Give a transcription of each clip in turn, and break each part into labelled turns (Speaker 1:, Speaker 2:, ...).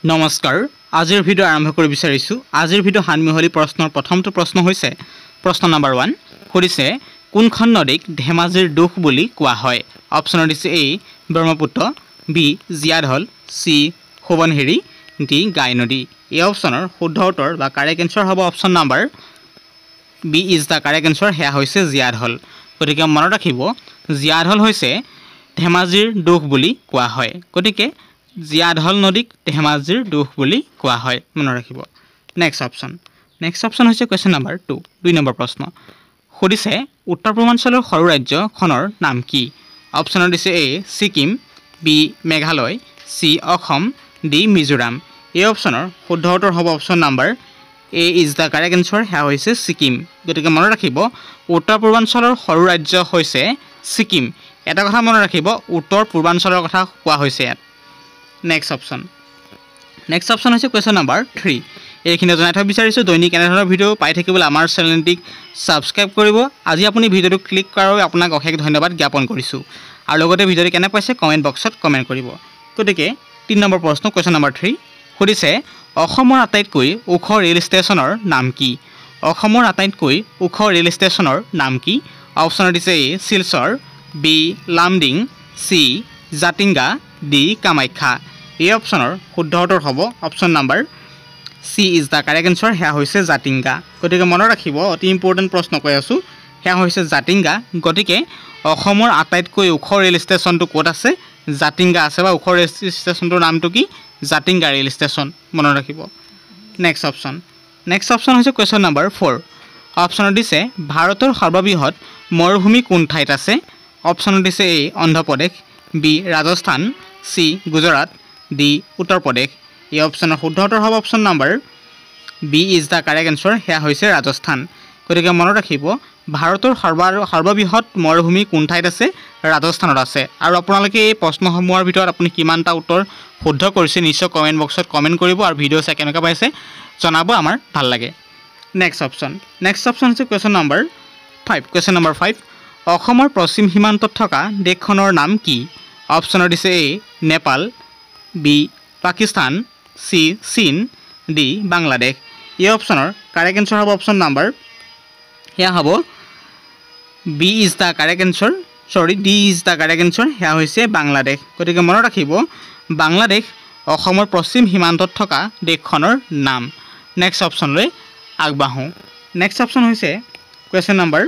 Speaker 1: নমস্কাৰ আজিৰ ভিডিও আৰম্ভ কৰি বিচাৰিছো আজিৰ ভিডিও হানমিহলি প্ৰশ্নৰ প্ৰথমটো প্ৰশ্ন হৈছে প্ৰশ্ন নম্বৰ 1 কৰিছে কোনখন নদীক ধেমাজিৰ দুখ বুলি কোৱা হয় অপচন দিছে A Brahmaputra B Jiadhal C Subansiri D গাই নদী এই অপচনৰ শুদ্ধ উত্তৰ বা কাৰেক্ট এনসাৰ হ'ব option number B is the correct answer হেয়া হৈছে জিয়াধল গতিকে মনত ৰাখিব জিয়াধল হৈছে ধেমাজিৰ দুখ বুলি কোৱা হয় গতিকে জিয়াধল নদীক ধেমাজিৰ দুখ বুলি কোৱা হয় মনত ৰাখিব নেক্সট অপচন হৈছে কোৱেশ্চন নম্বৰ 2 দুই নম্বৰ প্ৰশ্ন খুদিছে উত্তৰ পূৰ্বাঞ্চলৰ সৰু ৰাজ্যখনৰ নাম কি অপচন দিছে এ সিকিম বি মেঘালয় সি অসম ডি মিজোৰাম এই অপচনৰ শুদ্ধ উত্তৰ হ'ব option number A is the correct answer হেয়া হৈছে সিকিম গতিকে মনত ৰাখিব উত্তৰ পূৰ্বাঞ্চলৰ সৰু ৰাজ্য হৈছে সিকিম এটা কথা মনত ৰাখিব উত্তৰ পূৰ্বাঞ্চলৰ কথা কোৱা হৈছে ইয়াত নেক্সট অপচন হৈছে কোৱেশ্চন নম্বৰ 3 এইখিনি জনাই থব বিচাৰিছো দৈনিক এনেধৰণৰ ভিডিও পাই থাকিবলৈ আমাৰ চেনেলটিক সাবস্ক্ৰাইব কৰিব আজি আপুনি ভিডিওটো ক্লিক কৰাৰ বাবে আপোনাক অশেষ ধন্যবাদ জ্ঞাপন কৰিছো আৰু লগতে ভিডিওটো কেনে পাইছে কমেন্ট বক্সত কমেন্ট কৰিব গতিকে 3 নম্বৰ প্ৰশ্ন কোৱেশ্চন নম্বৰ 3 খুদিছে অসমৰ আটাইতকৈ ওখ ৰেল ষ্টেচনৰ নাম কি অসমৰ আটাইতকৈ ওখ ৰেল ষ্টেচনৰ নাম কি অপচন দিছে A Silchar B Lumding C Jatinga D Kamakhya এই অপচনৰ শুদ্ধ উত্তৰ হ'ব option number C is the correct answer হেয়া হৈছে জাতিংগা গতিকে মনত ৰাখিব অতি ইম্পৰ্টেন্ট প্ৰশ্ন কৈ আছো হেয়া হৈছে জাতিংগা গতিকে অসমৰ আটাইতকৈ ওখ ৰেল ষ্টেচনটো ক'ত আছে জাতিংগা আছে বা ওখ ৰেল ষ্টেচনটোৰ নামটো কি জাতিংগা ৰেল ষ্টেচন মনত ৰাখিব নেক্সট অপচন হৈছে কোৱেশ্চন নম্বৰ 4 অপচন দিছে ভাৰতৰ সৰ্ববৃহৎ মৰুভূমি কোন ঠাইত আছে অপচন দিছে A Andhra Pradesh B Rajasthan C Gujarat D Uttar Pradesh এই অপচনৰ শুদ্ধ উত্তৰ হ'ব option number B is the correct answer হেয়া হৈছে ৰাজস্থান গতিকে মনত ৰাখিব ভাৰতৰ সৰ্ববৃহৎ মৰুভূমি কোন ঠাইত আছে ৰাজস্থানত আছে আৰু আপোনালোকে এই প্ৰশ্নসমূহৰ ভিতৰত আপুনি কিমানটা উত্তৰ শুদ্ধ কৰিছে নিশ্চয় কমেন্ট বক্সত কমেন্ট কৰিব আৰু ভিডিও চাই কেনেকুৱা পাইছে জনাব আমাৰ ভাল লাগে নেক্সট অপচন হৈছে কোৱেশ্চন নম্বৰ 5 অসমৰ পশ্চিম সীমান্তত থকা দেশখনৰ নাম কি অপচন দিছে এ নেপাল বি পাকিস্তান সি চীন ডি বাংলাদেশ এই অপচনৰ কাৰেক্ট এনসাৰ হ'ব অপচন নম্বৰ হেয়া হ'ব B is the correct answer D is the correct answer হেয়া হৈছে বাংলাদেশ গতিকে মনত ৰাখিব বাংলাদেশ অসমৰ পশ্চিম সীমান্তত থকা দেশখনৰ নাম নেক্সট অপচনলৈ আগবাঢ়ো নেক্সট অপচন হৈছে কোৱেশ্চন নম্বৰ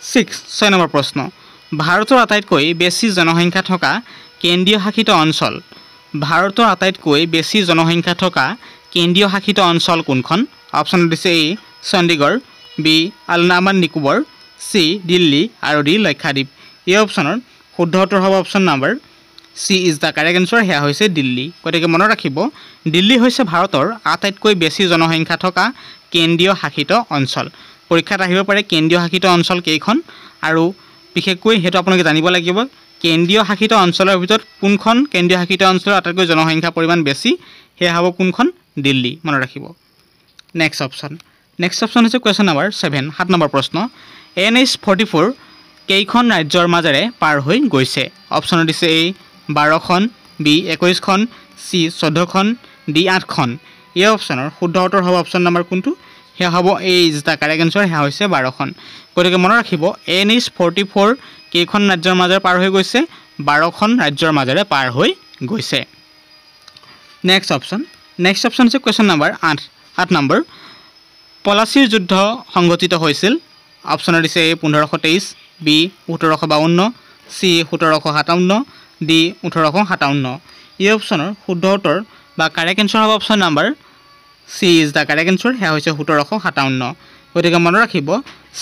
Speaker 1: 6 নম্বৰ প্ৰশ্ন ভাৰতৰ আটাইতকৈ বেছি জনসংখ্যা থকা কেন্দ্ৰীয় শাসিত অঞ্চল ভাৰতৰ আটাইতকৈ বেছি জনসংখ্যা থকা কেন্দ্ৰীয় শাসিত অঞ্চল কোনখন অপচন দিছে A Chandigarh B Andaman Nicobar C Delhi আৰু ডি লক্ষাদ্বীপ এই অপচনৰ শুদ্ধ উত্তৰ হ'ব option number C is the correct answer হেয়া হৈছে দিল্লী গতিকে মনত ৰাখিব দিল্লী হৈছে ভাৰতৰ আটাইতকৈ বেছি জনসংখ্যা থকা কেন্দ্ৰীয় শাসিত অঞ্চল পৰীক্ষাত আহিব পাৰে কেন্দ্ৰীয় শাসিত অঞ্চল কেইখন আৰু বিশেষকৈ হেতু আপোনালোকে জানিব লাগিব কেন্দ্ৰীয় শাসিত অঞ্চলৰ ভিতৰত কোনখন কেন্দ্ৰীয় শাসিত অঞ্চলৰ আটাইতকৈ জনসংখ্যা পৰিমাণ বেছি হেয়া হ'ব কোনখন দিল্লী মনত ৰাখিব নেক্সট অপচন হৈছে কোৱেশ্চন নম্বৰ 7 নম্বৰ প্ৰশ্ন NH44 কেইখন ৰাজ্যৰ মাজেৰে পাৰ হৈ গৈছে অপচন দিছে এ 12খন বি 21খন সি 14খন ডি 8খন এই অপচনৰ শুদ্ধ উত্তৰ হ'ব অপচন নম্বৰ কোনটো হেয়া হ'ব এ ইজ দা কাৰেক্ট এনসাৰ হেয়া হৈছে 12খন গতিকে মনত ৰাখিব NH44 কেইখন ৰাজ্যৰ মাজেৰে পাৰ হৈ গৈছে 12খন ৰাজ্যৰ মাজেৰে পাৰ হৈ গৈছে নেক্সট অপচন হৈছে কোৱেশ্চন নম্বৰ 8 নম্বৰ পলাচিৰ যুদ্ধ সংঘটিত হৈছিল অপচন দিছে এ 1523 বি 1752 সি 1757 ডি 1857 এই অপচনৰ শুদ্ধ উত্তৰ বা কাৰেক্ট এনসাৰ হ'ব option number C is the correct answer হেয়া হৈছে 1757 গতিকে মনত ৰাখিব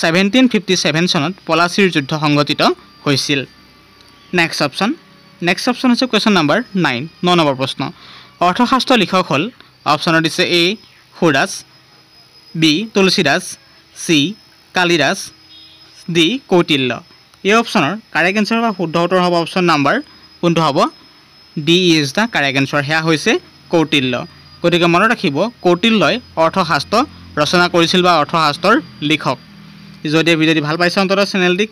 Speaker 1: 1757 চনত পলাচিৰ যুদ্ধ সংঘটিত হৈছিল নেক্সট অপচন হৈছে কোৱেশ্চন নম্বৰ 9 নম্বৰ প্ৰশ্ন অৰ্থশাস্ত্ৰ লিখক হ'ল অপচন দিছে এ সুদাস বি তুলসীদাস সি কালিদাস ডি কৌটিল্য এই অপচনৰ কাৰেক্ট এনসাৰ বা শুদ্ধ উত্তৰ হ'ব অপচন নম্বৰ কোনটো হ'ব D is the correct answer হেয়া হৈছে কৌটিল্য গতিকে মনত ৰাখিব কৌটিল্যই অৰ্থশাস্ত্ৰ ৰচনা কৰিছিল বা অৰ্থশাস্ত্ৰৰ লিখক যদি ভিডিওটি ভাল পাইছে অন্তত চেনেলটিক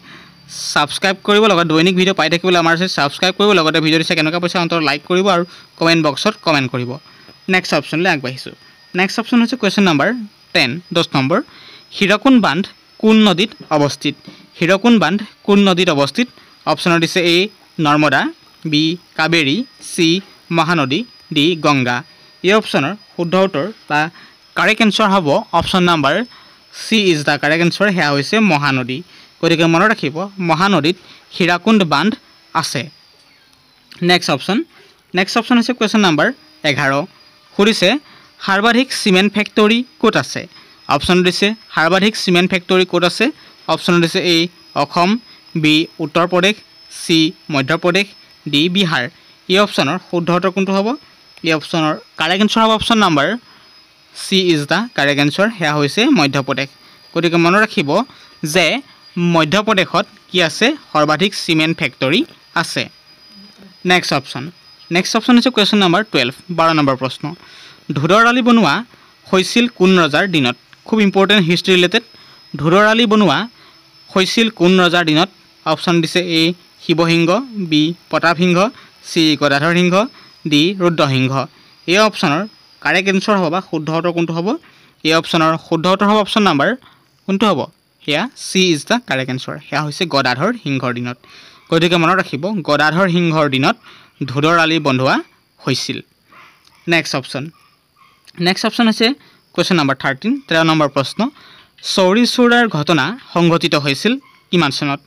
Speaker 1: সাবস্ক্ৰাইব কৰিব লগত দৈনিক ভিডিও পাই থাকিবলৈ আমাৰ সাবস্ক্ৰাইব কৰিব লগতে ভিডিও দিছে কেনেকুৱা পাইছে অন্তৰ লাইক কৰিব আৰু কমেন্ট বক্সত কমেন্ট কৰিব নেক্সট অপচনলৈ আগবাঢ়িছো নেক্সট অপচন হৈছে কোৱেশ্চন নম্বৰ 10 10 নম্বৰ হিৰকুণ্ড বান্ধ কোন নদীত অৱস্থিত হিৰকুণ্ড বান্ধ কোন নদীত অৱস্থিত অপচন দিছে A Narmada B Kaveri C Mahanadi D Ganga এই অপচনৰ শুদ্ধ উত্তৰ বা কাৰেক্ট এনসাৰ হ'ব option number C is the correct answer হেয়া হৈছে মহানদী গতিকে মনত ৰাখিব মহানদীত হিৰাকুণ্ড বান্ধ আছে নেক্সট অপচন হৈছে কোৱেশ্চন নম্বৰ 11 সুধিছে সৰ্বাধিক সিমেন্ট ফেক্টৰী ক'ত আছে অপচন দিছে সৰ্বাধিক সিমেন্ট ফেক্টৰী ক'ত আছে অপচন দিছে এ অসম বি উত্তৰ প্ৰদেশ সি মধ্য প্ৰদেশ ডি বিহাৰ এই অপচনৰ শুদ্ধ উত্তৰ কোনটো হ'ব এই অপচনৰ কাৰেক্ট এনসাৰ হ'ব option number C is the correct answer হেয়া হৈছে মধ্য প্ৰদেশ গতিকে মনত ৰাখিব যে মধ্য প্ৰদেশত কি আছে সৰ্বাধিক সিমেন্ট ফেক্টৰী আছে নেক্সট অপচন হৈছে কোৱেশ্চন নম্বৰ 12 12 নম্বৰ প্ৰশ্ন ধুদৰ আলি বনোৱা হৈছিল কোন ৰজাৰ দিনত খুব ইম্পৰ্টেন্ট হিষ্ট্ৰী ৰিলেটেড ধুদৰ আলি বনোৱা হৈছিল কোন ৰজাৰ দিনত অপচন দিছে এ শিৱসিংহ বি প্ৰতাপসিংহ সি গদাধৰ সিংহ ডি ৰুদ্ৰসিংহ এই অপচনৰ কাৰেক্ট এনসাৰ হ'ব বা শুদ্ধ উত্তৰ কোনটো হ'ব এই অপচনৰ শুদ্ধ উত্তৰ হ'ব অপচন নম্বৰ কোনটো হ'ব হেয়া সি ইজ দা কাৰেক্ট এনসাৰ হেয়া হৈছে গদাধৰ সিংহৰ দিনত গতিকে মনত ৰাখিব গদাধৰ সিংহৰ দিনত ধুদৰ আলি বন্ধোৱা হৈছিল নেক্সট অপচন হৈছে কোৱেশ্চন নম্বৰ 13 13 নম্বৰ প্ৰশ্ন চৌৰি চৌৰাৰ ঘটনা সংঘটিত হৈছিল কিমান চনত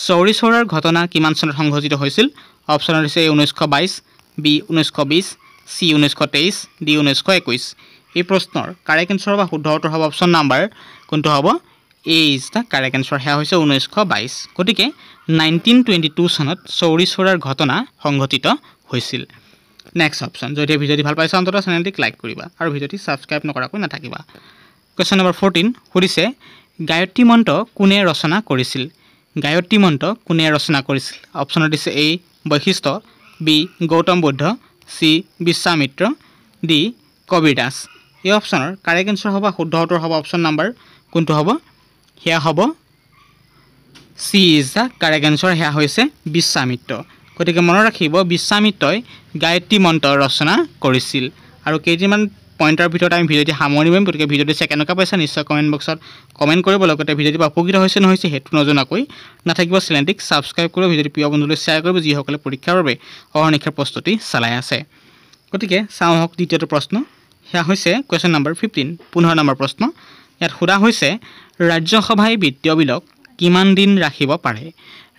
Speaker 1: চৌৰি চৌৰাৰ ঘটনা কিমান চনত সংঘটিত হৈছিল অপচন হৈছে 1922 বি 1920 সি 1923 ডি 1921 এই প্ৰশ্নৰ কাৰেক্ট এনসাৰ বা শুদ্ধ উত্তৰ হ'ব অপচন নম্বৰ কোনটো হ'ব এ ইজ দা কাৰেক্ট এনসাৰ হেয়া হৈছে 1922 গতিকে 1922 চনত চৌৰি চৌৰাৰ ঘটনা সংঘটিত হৈছিল নেক্সট অপচন যদি ভিডিওটি ভাল পাইছা অন্তত চেনেলটিক লাইক কৰিবা আৰু ভিডিওটি সাবস্ক্ৰাইব নকৰাকৈ নাথাকিবা কোৱেশ্চন নম্বৰ 14 সুধিছে গায়ত্ৰী মন্ত্ৰ কোনে ৰচনা কৰিছিল গায়ত্ৰী মন্ত্ৰ কোনে ৰচনা কৰিছিল অপচন দিছে এ বৈশিষ্ট্য বি গৌতম বুদ্ধ সি বিশ্বামিত্ৰ ডি কবিৰ দাস এই অপচনৰ কাৰেক্ট এনসাৰ হ'ব শুদ্ধ উত্তৰ হ'ব অপচন নম্বৰ কোনটো হ'ব হেয়া হ'ব সি ইজ দা কাৰেক্ট এনসাৰ হেয়া হৈছে বিশ্বামিত্ৰ গতিকে মনত ৰাখিব বিশ্বামিত্ৰই গায়ত্ৰী মন্ত্ৰ ৰচনা কৰিছিল আৰু কেইটামান পইণ্টৰ ভিতৰত আমি ভিডিওটি সামৰি মাৰিম গতিকে ভিডিওটি চাই কেনেকুৱা পাইছা নিশ্চয় কমেন্ট বক্সত কমেন্ট কৰিব লগতে ভিডিওটি উপকৃত হৈছে নহৈছে হেতু নজনাকৈ নাথাকিব চেনেলটিক সাবস্ক্ৰাইব কৰি ভিডিওটি প্ৰিয় বন্ধুলৈ শ্বেয়াৰ কৰিব যিসকলে পৰীক্ষাৰ বাবে অহৰ্নিশাৰ প্ৰস্তুতি চলাই আছে গতিকে চাওঁ হওক দ্বিতীয়টো প্ৰশ্ন হেয়া হৈছে কোৱেশ্চন নম্বৰ 15 15 নম্বৰ প্ৰশ্ন ইয়াত সোধা হৈছে ৰাজ্যসভাই বিত্তীয় বিলক কিমান দিন ৰাখিব পাৰে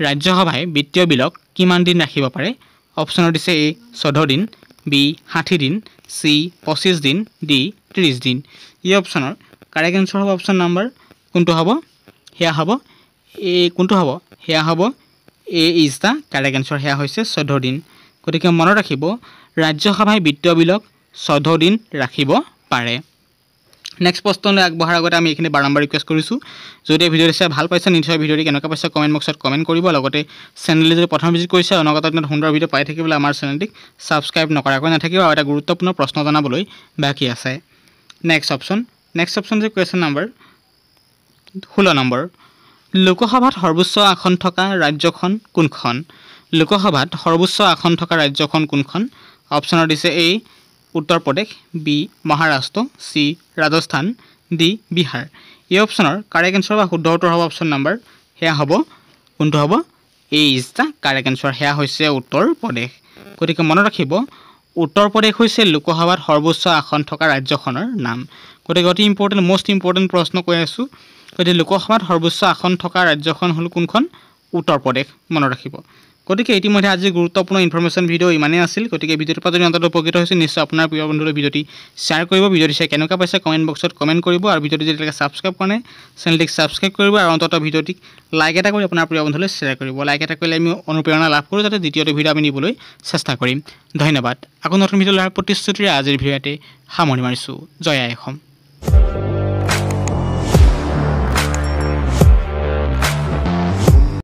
Speaker 1: ৰাজ্যসভাই বিত্তীয় বিলক কিমান দিন ৰাখিব পাৰে অপচন দিছে এ 14 দিন বি 60 দিন সি 25 দিন ডি 30 দিন এই অপচনৰ কাৰেক্ট এনসাৰ হ'ব অপচন নম্বৰ কোনটো হ'ব হেয়া হ'ব এ কোনটো হ'ব হেয়া হ'ব এ ইজ দা কাৰেক্ট এনসাৰ হেয়া হৈছে 14 দিন গতিকে মনত ৰাখিব ৰাজ্যসভাই বিত্তীয় বিলক 14 দিন ৰাখিব পাৰে নেক্সট প্ৰশ্নলৈ আগবঢ়াৰ আগতে আমি এইখিনি বাৰম্বাৰ ৰিকুৱেষ্ট কৰিছোঁ যদি ভিডিঅ' চাই ভাল পাইছে নিশ্চয় ভিডিঅ'টি কেনেকুৱা পাইছে কমেন্ট বক্সত কমেন্ট কৰিব লগতে চেনেলটো যদি প্ৰথম ভিজিট কৰিছে অনাগত দিনত সুন্দৰ ভিডিঅ' পাই থাকিবলৈ আমাৰ চেনেলটিক সাবস্ক্ৰাইব নকৰাকৈ নাথাকিব আৰু এটা গুৰুত্বপূৰ্ণ প্ৰশ্ন জনাবলৈ বাকী আছে নেক্সট অপচন যে কোৱেশ্চন নম্বৰ 16 নম্বৰ লোকসভাত সৰ্বোচ্চ আসন থকা ৰাজ্যখন কোনখন লোকসভাত সৰ্বোচ্চ আসন থকা ৰাজ্যখন কোনখন অপচন দিছে এ উত্তৰ প্ৰদেশ বি মহাৰাষ্ট্ৰ সি ৰাজস্থান ডি বিহাৰ এই অপচনৰ কাৰেক্ট এনসাৰ বা শুদ্ধ উত্তৰ হ'ব অপচন নম্বৰ হেয়া হ'ব কোনটো হ'ব এ ইজ দা কাৰেক্ট এনসাৰ হেয়া হৈছে উত্তৰ প্ৰদেশ গতিকে মনত ৰাখিব উত্তৰ প্ৰদেশ হৈছে লোকসভাত সৰ্বোচ্চ আসন থকা ৰাজ্যখনৰ নাম গতিকে অতি ইম্পৰ্টেন্ট মোষ্ট ইম্পৰ্টেন্ট প্ৰশ্ন কৈ আছো গতিকে লোকসভাত সৰ্বোচ্চ আসন থকা ৰাজ্যখন হ'ল কোনখন উত্তৰ প্ৰদেশ মনত ৰাখিব গতিকে ইতিমধ্যে আজি গুৰুত্বপূৰ্ণ ইনফৰমেশ্যন ভিডিও ইমানেই আছিল গতিকে ভিডিওৰ পৰা যদি অন্তত উপকৃত হৈছে নিশ্চয় আপোনাৰ প্ৰিয় বন্ধুলৈ ভিডিওটি শ্বেয়াৰ কৰিব ভিডিওটি চাই কেনেকুৱা পাইছে কমেন্ট বক্সত কমেন্ট কৰিব আৰু ভিডিওটি যদি সাবস্ক্ৰাইব কৰা নাই চেনেলটিক সাবস্ক্ৰাইব কৰিব আৰু অন্তত ভিডিওটিক লাইক এটা কৰি আপোনাৰ প্ৰিয় বন্ধুলৈ শ্বেয়াৰ কৰিব লাইক এটা কৰিলে আমি অনুপ্ৰেৰণা লাভ কৰোঁ যাতে দ্বিতীয়টো ভিডিও আমি নিবলৈ চেষ্টা কৰিম ধন্যবাদ আকৌ নতুন ভিডিঅ' লোৱাৰ প্ৰতিশ্ৰুতিৰে আজিৰ ভিডিঅ'তে সামৰণি মাৰিছোঁ জয় আই অসম